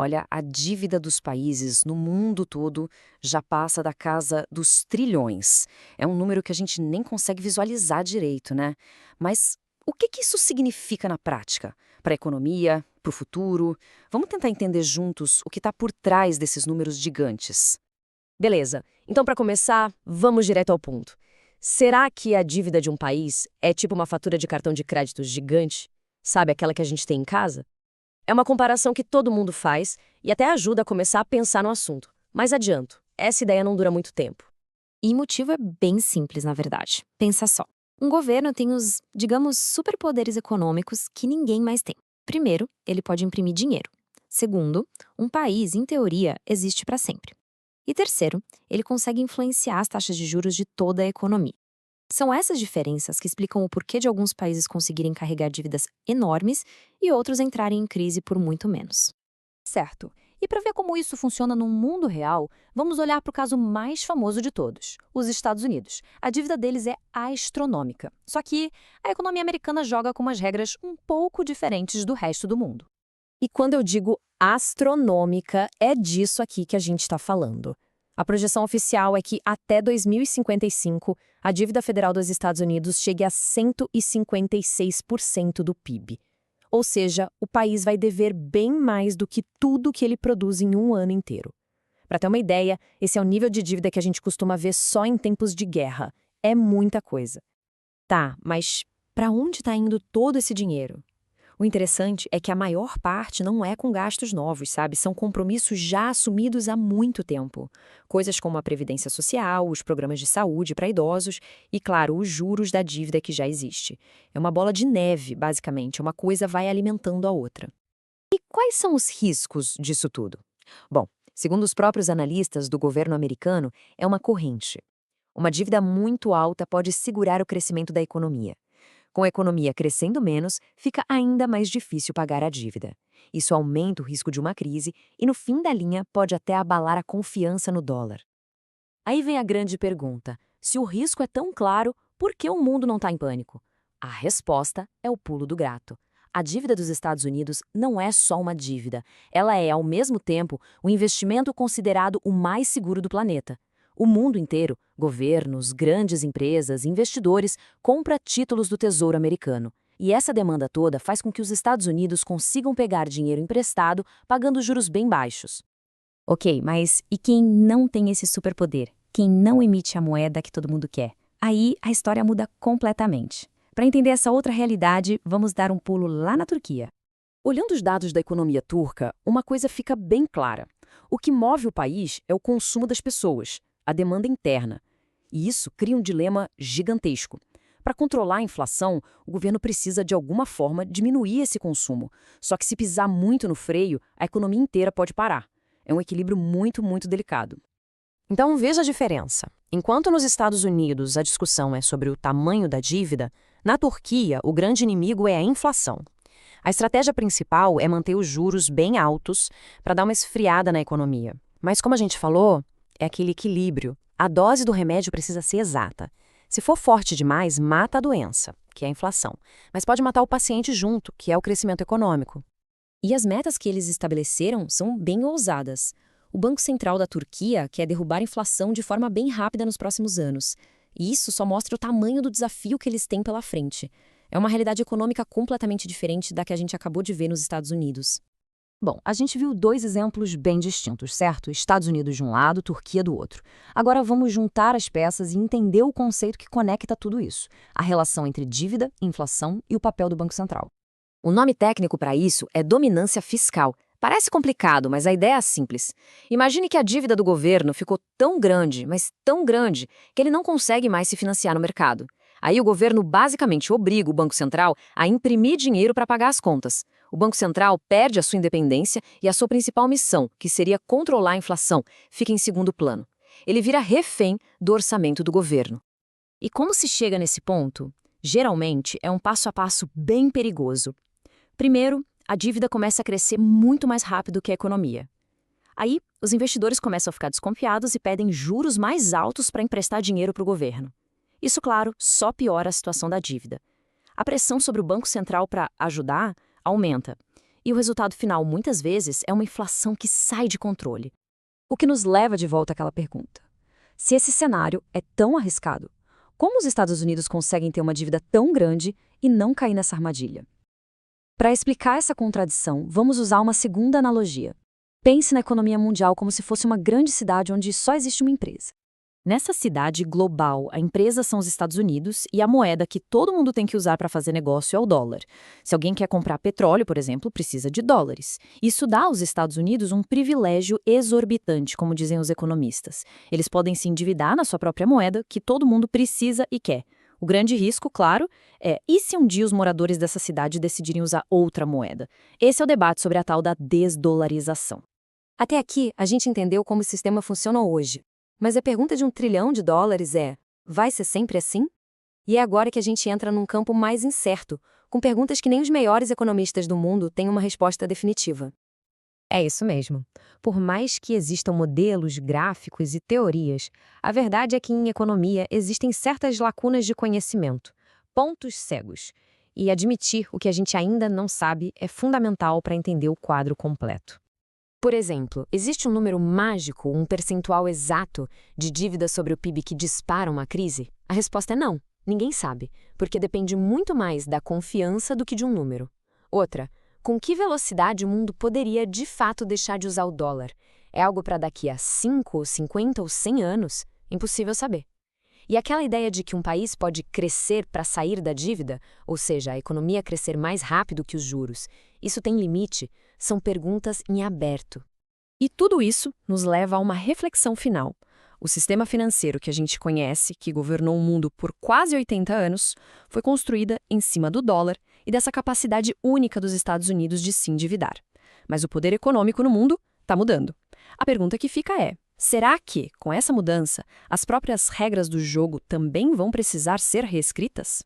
Olha, a dívida dos países no mundo todo já passa da casa dos trilhões. É um número que a gente nem consegue visualizar direito, né? Mas o que que isso significa na prática? Para a economia, para o futuro? Vamos tentar entender juntos o que está por trás desses números gigantes. Beleza. Então, para começar, vamos direto ao ponto. Será que a dívida de um país é tipo uma fatura de cartão de crédito gigante? Sabe, aquela que a gente tem em casa? É uma comparação que todo mundo faz e até ajuda a começar a pensar no assunto. Mas adianto, essa ideia não dura muito tempo. E o motivo é bem simples, na verdade. Pensa só. Um governo tem os, digamos, superpoderes econômicos que ninguém mais tem. Primeiro, ele pode imprimir dinheiro. Segundo, um país, em teoria, existe para sempre. E terceiro, ele consegue influenciar as taxas de juros de toda a economia. São essas diferenças que explicam o porquê de alguns países conseguirem carregar dívidas enormes e outros entrarem em crise por muito menos. Certo. E para ver como isso funciona no mundo real, vamos olhar para o caso mais famoso de todos, os Estados Unidos. A dívida deles é astronômica. Só que a economia americana joga com umas regras um pouco diferentes do resto do mundo. E quando eu digo astronômica, é disso aqui que a gente está falando. A projeção oficial é que até 2055, a dívida federal dos Estados Unidos chegue a 156% do PIB. Ou seja, o país vai dever bem mais do que tudo que ele produz em um ano inteiro. Para ter uma ideia, esse é o nível de dívida que a gente costuma ver só em tempos de guerra. É muita coisa. Tá, mas para onde está indo todo esse dinheiro? O interessante é que a maior parte não é com gastos novos, sabe? São compromissos já assumidos há muito tempo. Coisas como a previdência social, os programas de saúde para idosos e, claro, os juros da dívida que já existe. É uma bola de neve, basicamente. Uma coisa vai alimentando a outra. E quais são os riscos disso tudo? Bom, segundo os próprios analistas do governo americano, é uma corrente. Uma dívida muito alta pode segurar o crescimento da economia. Com a economia crescendo menos, fica ainda mais difícil pagar a dívida. Isso aumenta o risco de uma crise e, no fim da linha, pode até abalar a confiança no dólar. Aí vem a grande pergunta: se o risco é tão claro, por que o mundo não está em pânico? A resposta é o pulo do gato. A dívida dos Estados Unidos não é só uma dívida, ela é, ao mesmo tempo, o investimento considerado o mais seguro do planeta. O mundo inteiro, governos, grandes empresas, investidores, compra títulos do Tesouro Americano. E essa demanda toda faz com que os Estados Unidos consigam pegar dinheiro emprestado, pagando juros bem baixos. Ok, mas e quem não tem esse superpoder? Quem não emite a moeda que todo mundo quer? Aí a história muda completamente. Para entender essa outra realidade, vamos dar um pulo lá na Turquia. Olhando os dados da economia turca, uma coisa fica bem clara. O que move o país é o consumo das pessoas, a demanda interna. E isso cria um dilema gigantesco. Para controlar a inflação, o governo precisa, de alguma forma, diminuir esse consumo. Só que se pisar muito no freio, a economia inteira pode parar. É um equilíbrio muito, muito delicado. Então veja a diferença. Enquanto nos Estados Unidos a discussão é sobre o tamanho da dívida, na Turquia o grande inimigo é a inflação. A estratégia principal é manter os juros bem altos para dar uma esfriada na economia. Mas como a gente falou, é aquele equilíbrio. A dose do remédio precisa ser exata. Se for forte demais, mata a doença, que é a inflação. Mas pode matar o paciente junto, que é o crescimento econômico. E as metas que eles estabeleceram são bem ousadas. O Banco Central da Turquia quer derrubar a inflação de forma bem rápida nos próximos anos. E isso só mostra o tamanho do desafio que eles têm pela frente. É uma realidade econômica completamente diferente da que a gente acabou de ver nos Estados Unidos. Bom, a gente viu dois exemplos bem distintos, certo? Estados Unidos de um lado, Turquia do outro. Agora vamos juntar as peças e entender o conceito que conecta tudo isso, a relação entre dívida, inflação e o papel do Banco Central. O nome técnico para isso é dominância fiscal. Parece complicado, mas a ideia é simples. Imagine que a dívida do governo ficou tão grande, mas tão grande, que ele não consegue mais se financiar no mercado. Aí o governo basicamente obriga o Banco Central a imprimir dinheiro para pagar as contas. O Banco Central perde a sua independência e a sua principal missão, que seria controlar a inflação, fica em segundo plano. Ele vira refém do orçamento do governo. E como se chega nesse ponto? Geralmente é um passo a passo bem perigoso. Primeiro, a dívida começa a crescer muito mais rápido que a economia. Aí, os investidores começam a ficar desconfiados e pedem juros mais altos para emprestar dinheiro para o governo. Isso, claro, só piora a situação da dívida. A pressão sobre o Banco Central para ajudar aumenta. E o resultado final, muitas vezes, é uma inflação que sai de controle. O que nos leva de volta àquela pergunta. Se esse cenário é tão arriscado, como os Estados Unidos conseguem ter uma dívida tão grande e não cair nessa armadilha? Para explicar essa contradição, vamos usar uma segunda analogia. Pense na economia mundial como se fosse uma grande cidade onde só existe uma empresa. Nessa cidade global, a empresa são os Estados Unidos e a moeda que todo mundo tem que usar para fazer negócio é o dólar. Se alguém quer comprar petróleo, por exemplo, precisa de dólares. Isso dá aos Estados Unidos um privilégio exorbitante, como dizem os economistas. Eles podem se endividar na sua própria moeda, que todo mundo precisa e quer. O grande risco, claro, e se um dia os moradores dessa cidade decidirem usar outra moeda? Esse é o debate sobre a tal da desdolarização. Até aqui, a gente entendeu como o sistema funciona hoje. Mas a pergunta de $1 trilhão é: vai ser sempre assim? E é agora que a gente entra num campo mais incerto, com perguntas que nem os maiores economistas do mundo têm uma resposta definitiva. É isso mesmo. Por mais que existam modelos, gráficos e teorias, a verdade é que em economia existem certas lacunas de conhecimento, pontos cegos. E admitir o que a gente ainda não sabe é fundamental para entender o quadro completo. Por exemplo, existe um número mágico, um percentual exato de dívida sobre o PIB que dispara uma crise? A resposta é não. Ninguém sabe, porque depende muito mais da confiança do que de um número. Outra, com que velocidade o mundo poderia de fato deixar de usar o dólar? É algo para daqui a 5, 50 ou 100 anos? Impossível saber. E aquela ideia de que um país pode crescer para sair da dívida, ou seja, a economia crescer mais rápido que os juros, isso tem limite? São perguntas em aberto. E tudo isso nos leva a uma reflexão final. O sistema financeiro que a gente conhece, que governou o mundo por quase 80 anos, foi construída em cima do dólar e dessa capacidade única dos Estados Unidos de se endividar. Mas o poder econômico no mundo está mudando. A pergunta que fica é: será que, com essa mudança, as próprias regras do jogo também vão precisar ser reescritas?